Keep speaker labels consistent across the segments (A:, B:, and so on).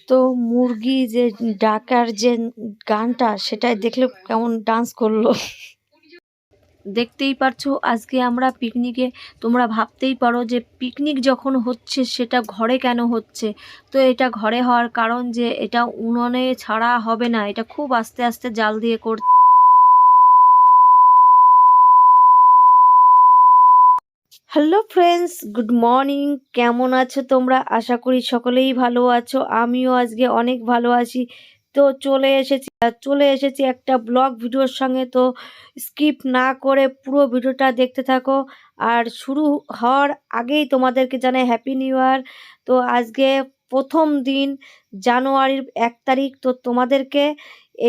A: তো মুরগি যে ডাকার যে গানটা সেটাই দেখলে কেমন ডান্স করলো। দেখতেই পারছো আজকে আমরা পিকনিকে, তোমরা ভাবতেই পারো যে পিকনিক যখন হচ্ছে সেটা ঘরে কেন হচ্ছে। তো এটা ঘরে হওয়ার কারণ যে এটা উনুনে ছাড়া হবে না, এটা খুব আস্তে আস্তে জাল দিয়ে করতে। Hello friends, good morning. কেমন আছো তোমরা? আশা করি সকলেই ভালো আছো, আমিও আজকে অনেক ভালো আছি। তো চলে এসেছি একটা ব্লগ ভিডিওর সঙ্গে। তো স্কিপ না করে পুরো ভিডিওটা দেখতে থাকো। আর শুরু হওয়ার আগেই তোমাদেরকে জানাই হ্যাপি নিউ ইয়ার। তো আজকে প্রথম দিন, জানুয়ারির 1 তারিখ। তো তোমাদেরকে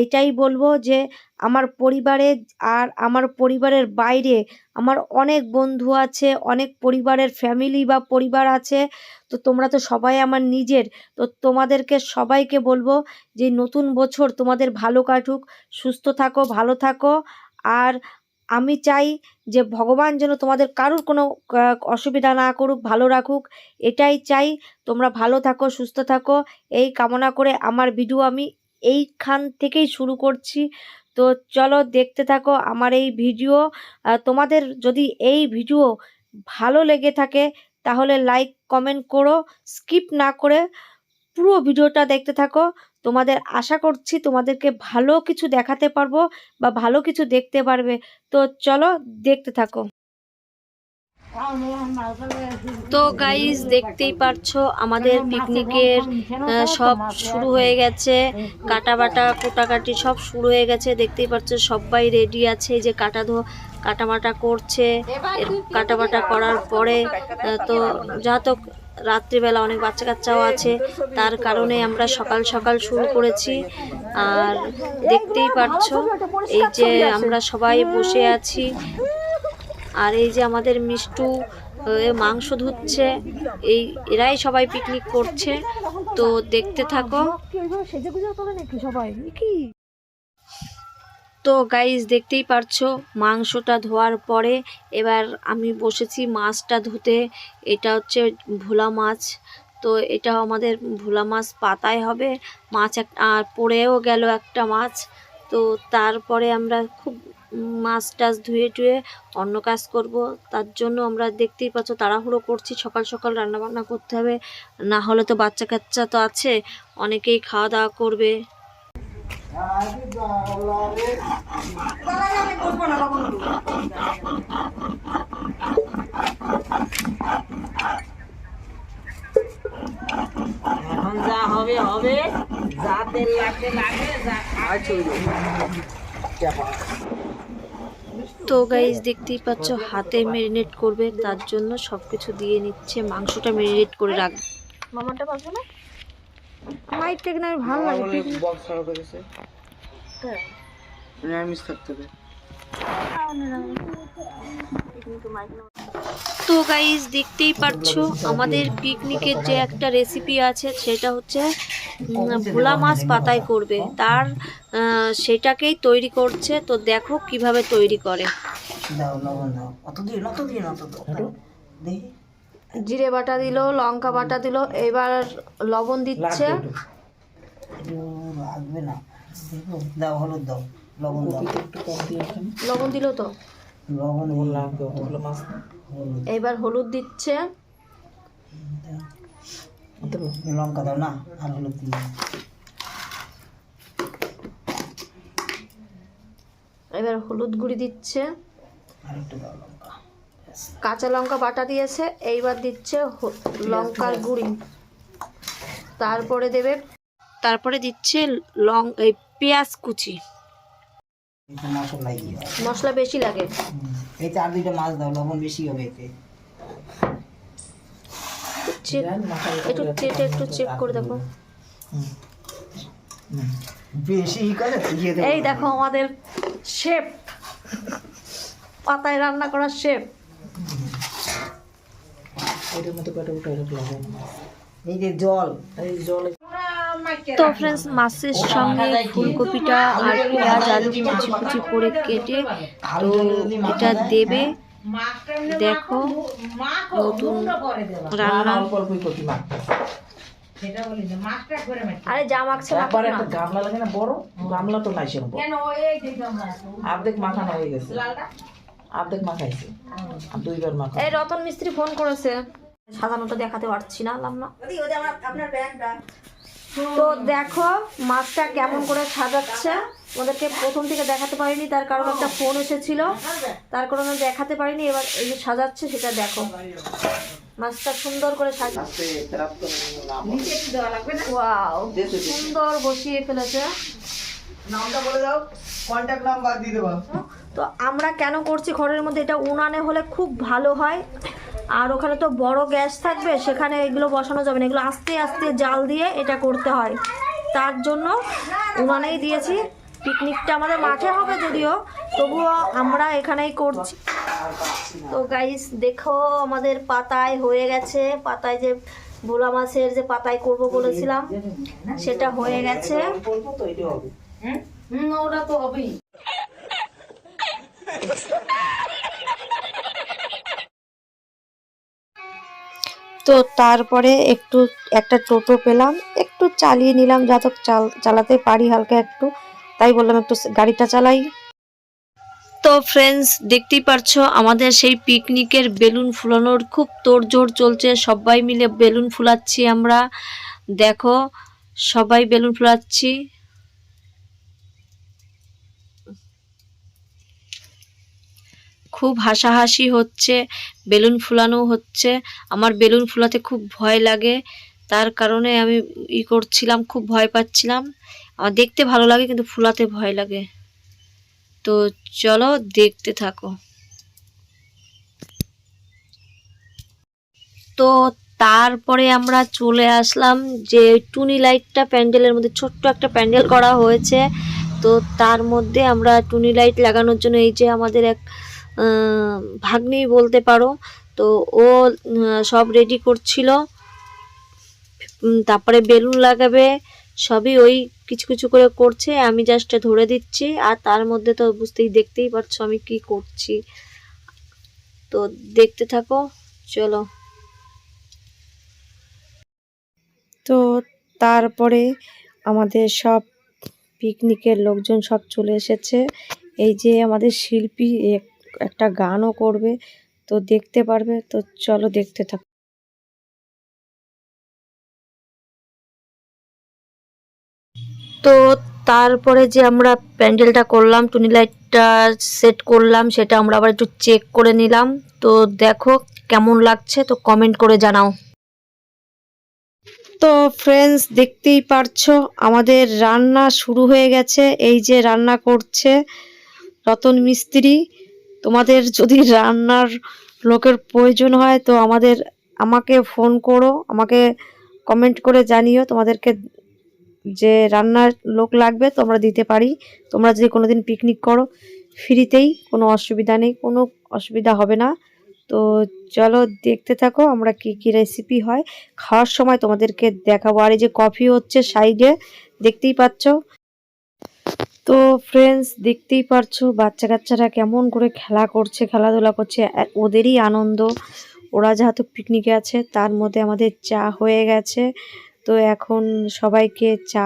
A: এইটাই বলবো যে আমার পরিবারে আর আমার পরিবারের বাইরে আমার অনেক বন্ধু আছে, অনেক পরিবারের ফ্যামিলি বা পরিবার আছে। তো তোমরা তো সবাই আমার নিজের। তো তোমাদেরকে সবাইকে বলবো যে নতুন বছর তোমাদের ভালো কাটুক, সুস্থ থাকো, ভালো থাকো। আর আমি চাই যে ভগবান যেন তোমাদের কারুর কোনো অসুবিধা না করুক, ভালো রাখুক, এটাই চাই। তোমরা ভালো থাকো, সুস্থ থাকো, এই কামনা করে আমার ভিডিও আমি এইখান থেকেই শুরু করছি। তো চলো দেখতে থাকো আমার এই ভিডিও। তোমাদের যদি এই ভিডিও ভালো লেগে থাকে তাহলে লাইক কমেন্ট করো, স্কিপ না করে পুরো ভিডিওটা দেখতে থাকো। তোমাদের আশা করছি তোমাদেরকে ভালো কিছু দেখাতে পারবো বা ভালো কিছু দেখতে পারবে। তো চলো দেখতে থাকো। তো গাইস দেখতেই পারছো আমাদের পিকনিকের সব শুরু হয়ে গেছে, কাটা বাটা কোটাকাটি সব শুরু হয়ে গেছে। দেখতেই পারছো সবাই রেডি আছে, যে কাটা বাটা করছে। কাটা বাটা করার পরে তো যত রাত্রিবেলা অনেক বাচ্চা কাচ্চাও আছে, তার কারণে আমরা সকাল সকাল শুরু করেছি। আর দেখতেই পারছো এই যে আমরা সবাই বসে আছি, আর এই যে আমাদের মিষ্টু মাংস ধুচ্ছে। এরাই সবাই পিকনিক করছে। তো দেখতে থাকো। তো গাইস দেখতেই পারছো মাংসটা ধোয়ার পরে এবার আমি বসেছি মাছটা ধুতে। এটা হচ্ছে ভোলা মাছ। তো এটা আমাদের ভোলা মাছ পাতায় হবে। মাছ একটা পড়েও গেল একটা মাছ। তো তারপরে আমরা খুব মাছ টাছ ধুয়ে টুয়ে অন্য কাজ করব। তার জন্য আমরা দেখতেই পাচ্ছ তাড়াহুড়ো করছি, সকাল সকাল রান্নাবান্না করতে হবে, না হলে তো বাচ্চা কাচ্চা তো আছে, অনেকেই খাওয়া দাওয়া করবে।
B: এখন যা হবে হবে, যা তেল লাগবে লাগে, যা
A: তো গাইস দেখতেই পাচ্ছ হাতে মেরিনেট করবে, তার জন্য সবকিছু দিয়ে নিচ্ছে। মাংসটা মেরিনেট করে রাখবে। মামাটা পারবে না, মাইকটা কিনা ভালো লাগে।
B: বক্স খারাপ হয়ে গেছে, হ্যাঁ নিরামিষ থাকতে হবে।
A: তো গাইস দেখতেই পাচ্ছো আমাদের পিকনিকের যে একটা রেসিপি আছে সেটা হচ্ছে ভোলা মাছ পাতায় করবে, তার সেটাকেই তৈরি করছে। তো দেখো কিভাবে তৈরি করে। জিরে বাটা দিল, লঙ্কা বাটা দিল, এবার লবণ দিচ্ছে। লবণ দিল তো, এবার হলুদ দিচ্ছে।
B: লঙ্কা দাও না, আর হলুদ দিই।
A: এবার হলুদ গুঁড়ি দিচ্ছে, কাঁচা লঙ্কা বাটা দিয়েছে, এইবার দিচ্ছে লঙ্কার গুঁড়ি। তারপরে দিচ্ছে পেঁয়াজ কুচি। মশলা বেশি লাগে।
B: এতে আর দুইটা মাছ দাও, লবণ বেশি হবে এতে।
A: একটু চেক করে দেখো।
B: বেশি করে
A: এই দেখো আমাদের শেফ, পাতায় রান্না করা শেফ।
B: এটার মতো কাটা উঠে লবণ, এই যে জল, এই জল।
A: তো ফ্রেন্ডস মাছের সঙ্গে ফুলকপিটা আর পেঁয়াজ আলু কুচি কুচি করে কেটে তো এটা দেবে। দেখো নতুন রান্না।
B: সেটা বলি না, মাছটা করে মাখি।
A: আরে যা মাখছে
C: একবার একটা গামলা লাগে না বড়, গামলা তো নাই সেরকম।
B: কেন এই যে গামলা
C: অর্ধেক মাখানো হয়ে গেছে,
B: লালটা
C: অর্ধেক মাখাইছে, আর 2বার মাখা।
A: এই রতন মিস্ত্রি ফোন করেছে, সাজানোটা দেখাতে পারছি না লাম না।
B: আপনার ব্যাগটা
A: তো দেখো মাছটা কেমন করে সাজাচ্ছে, আমাদেরকে প্রথম থেকে দেখাতে পারিনি, তার কারণ একটা ফোন এসেছিল, তার কারণে দেখাতে পারিনি। এবার এই যে সাজাচ্ছে সেটা দেখো, মাছটা সুন্দর করে সাজাচ্ছে।
B: নিচে একটু দেওয়া লাগবে না?
A: ওয়াও, সুন্দর বসিয়ে ফেলেছে।
C: নামটা বলে দাও, কন্টাক্ট নাম্বার দিয়ে দেবো।
A: তো আমরা কেন করছি ঘরের মধ্যে, এটা উনানে হলে খুব ভালো হয়, আর ওখানে তো বড় গ্যাস থাকবে, সেখানে এগুলো বসানো যাবে না, এগুলো আস্তে আস্তে জাল দিয়ে এটা করতে হয়, তার জন্য উনানেই দিয়েছি। পিকনিকটা আমাদের মাঠে হবে যদিও, তবুও আমরা এখানেই করছি। তো গাইস দেখো আমাদের পাতায় হয়ে গেছে, পাতায় যে ভোলা মাছের যে পাতায় করব বলেছিলাম সেটা হয়ে গেছে।
C: বলবো তো এটা হবে।
B: ওটা তো হবেই।
A: তো তারপরে একটা টোটো পেলাম, একটু চালিয়ে নিলাম, যাতে চালাতে পারি হালকা একটু, তাই বললাম একটু গাড়িটা চালাই। তো ফ্রেন্ডস দেখতেই পারছো আমাদের সেই পিকনিকের বেলুন ফুলানোর খুব তোড়জোড় চলছে, সবাই মিলে বেলুন ফুলাচ্ছি আমরা, দেখো সবাই বেলুন ফুলাচ্ছি। খুব হাসাহাসি হচ্ছে, বেলুন ফুলানো হচ্ছে। আমার বেলুন ফুলাতে খুব ভয় লাগে, তার কারণে আমি করছিলাম, খুব ভয় পাচ্ছিলাম। আমার দেখতে ভালো লাগে কিন্তু ফুলাতে ভয় লাগে। তো চলো দেখতে থাকো। তো তারপরে আমরা চলে আসলাম যে টুনি লাইটটা প্যান্ডেলের মধ্যে, ছোট্ট একটা প্যান্ডেল করা হয়েছে, তো তার মধ্যে আমরা টুনি লাইট লাগানোর জন্য এই যে আমাদের এক ভাগ্নি বলতে পারো, তো ও সব রেডি করছিল, তারপরে বেলুন লাগাবে, সবই ওই কিছু কিছু করে করছে, আমি জাস্ট ধরে দিচ্ছি। আর তার মধ্যে তো দেখতেই পারছো আমি কি করছি, তো দেখতে থাকো চলো। তো তারপরে আমাদের সব পিকনিকের লোকজন সব চলে এসেছে, এই যে আমাদের শিল্পী একটা গানও করবে, তো দেখতে পারবে, তো চলো দেখতে থাকো। তো তারপরে যে আমরা প্যান্ডেলটা করলাম, টুনি লাইটটা সেট করলাম, সেটা আমরা আবার একটু চেক করে নিলাম। তো দেখো কেমন লাগছে, তো কমেন্ট করে জানাও। তো ফ্রেন্ডস দেখতেই পারছো আমাদের রান্না শুরু হয়ে গেছে, এই যে রান্না করছে রতন মিস্ত্রি। তোমাদের যদি রান্নার লোকের প্রয়োজন হয় তো আমাকে ফোন করো, আমাকে কমেন্ট করে জানিও, তোমাদেরকে যে রান্নার লোক লাগবে তোমরা দিতে পারি। তোমরা যদি কোনোদিন পিকনিক করো ফ্রিতেই, কোনো অসুবিধা নেই, কোনো অসুবিধা হবে না। তো চলো দেখতে থাকো আমরা কি কি রেসিপি হয়, খাওয়ার সময় তোমাদেরকে দেখাবো। আর এই যে কফি হচ্ছে সাইডে, দেখতেই পাচ্ছ। তো ফ্রেন্ডস দেখতেই পারছো বাচ্চা কাচ্চারা কেমন করে খেলা করছে, খেলাধুলা করছে, ওদেরই আনন্দ। ওরা যেহেতু পিকনিকে আছে, তার মধ্যে আমাদের চা হয়ে গেছে। তো এখন সবাইকে চা,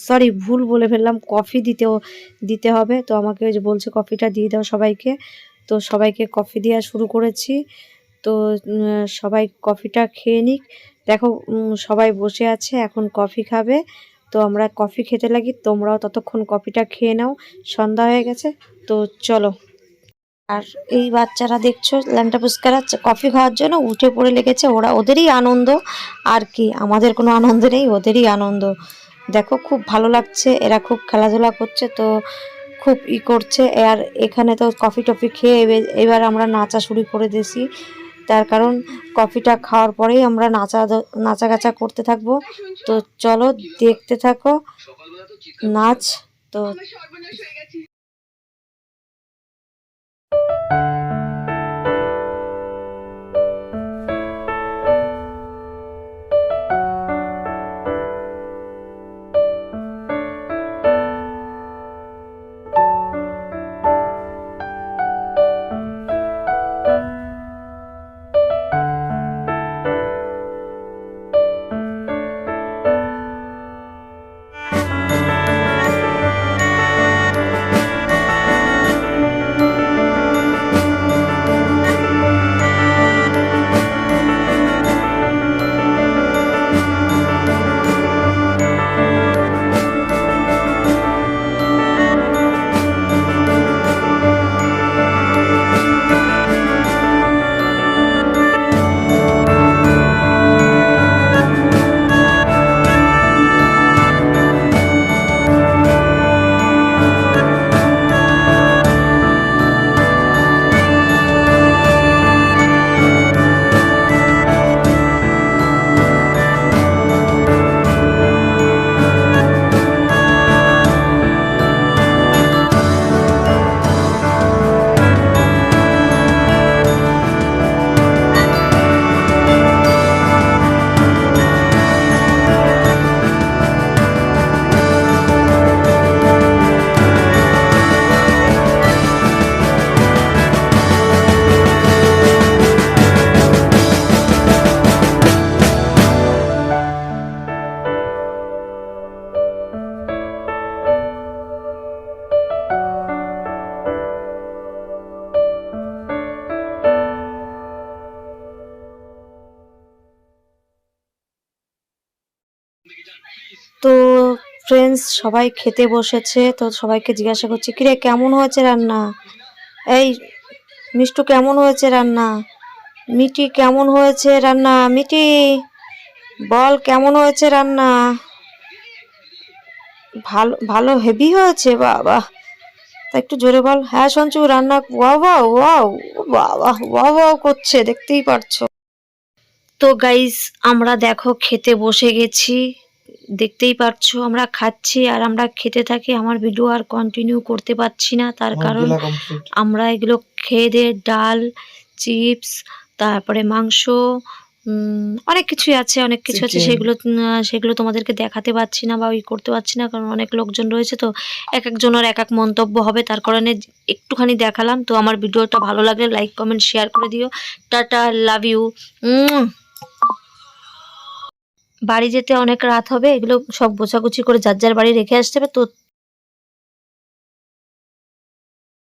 A: সরি ভুল বলে ফেললাম, কফি দিতে হবে। তো আমাকে ওই যে বলছে কফিটা দিয়ে দাও সবাইকে, তো সবাইকে কফি দেওয়া শুরু করেছি। তো সবাই কফিটা খেয়ে নিক। দেখো সবাই বসে আছে, এখন কফি খাবে, তো আমরা কফি খেতে লাগি, তোমরাও ততক্ষণ কফিটা খেয়ে নাও, সন্ধ্যা হয়ে গেছে। তো চলো। আর এই বাচ্চারা দেখছো ল্যাংটা পুস্কারা কফি খাওয়ার জন্য উঠে পড়ে লেগেছে, ওদেরই আনন্দ, আর কি আমাদের কোনো আনন্দ নেই, ওদেরই আনন্দ। দেখো খুব ভালো লাগছে, এরা খুব খেলাধুলা করছে, তো খুব করছে। আর এখানে তো কফি টফি খেয়ে এবার আমরা নাচা শুরু করে দিয়েছি, তার কারণ কফিটা খাওয়ার পরেই আমরা নাচাগাচা করতে থাকবো। তো চলো দেখতে থাকো নাচ। তো তো ফ্রেন্ডস সবাই খেতে বসেছে, তো সবাইকে জিজ্ঞাসা করছি কিরে কেমন হয়েছে রান্না, এই মিষ্টু কেমন হয়েছে রান্না, মিটি কেমন হয়েছে রান্না, মিটি বল কেমন হয়েছে রান্না, ভালো ভালো হেভি হয়েছে বাবা, তা একটু জোরে বল। হ্যাঁ সঞ্চু রান্না ওয়াও ওয়াও ওয়াও বাবা ওয়াও ওয়াও করছে, দেখতেই পারছো। তো গাইস আমরা দেখো খেতে বসে গেছি, দেখতেই পারছো আমরা খাচ্ছি আর আমরা খেতে থাকি। আমার ভিডিও আর কন্টিনিউ করতে পারছি না, তার কারণ আমরা এগুলো খেয়ে দিয়ে ডাল, চিপস, তারপরে মাংস, অনেক কিছুই আছে, অনেক কিছু আছে, সেগুলো তোমাদেরকে দেখাতে পারছি না বা করতে পারছি না, কারণ অনেক লোকজন রয়েছে, তো এক একজনের এক এক মন্তব্য হবে, তার কারণে একটুখানি দেখালাম। তো আমার ভিডিওটা ভালো লাগলে লাইক কমেন্ট শেয়ার করে দিও। Tata, love you. বাড়ি যেতে অনেক রাত হবে, এগুলো সব গোছাগুছি করে যার যার বাড়ি রেখে আসতে হবে। তো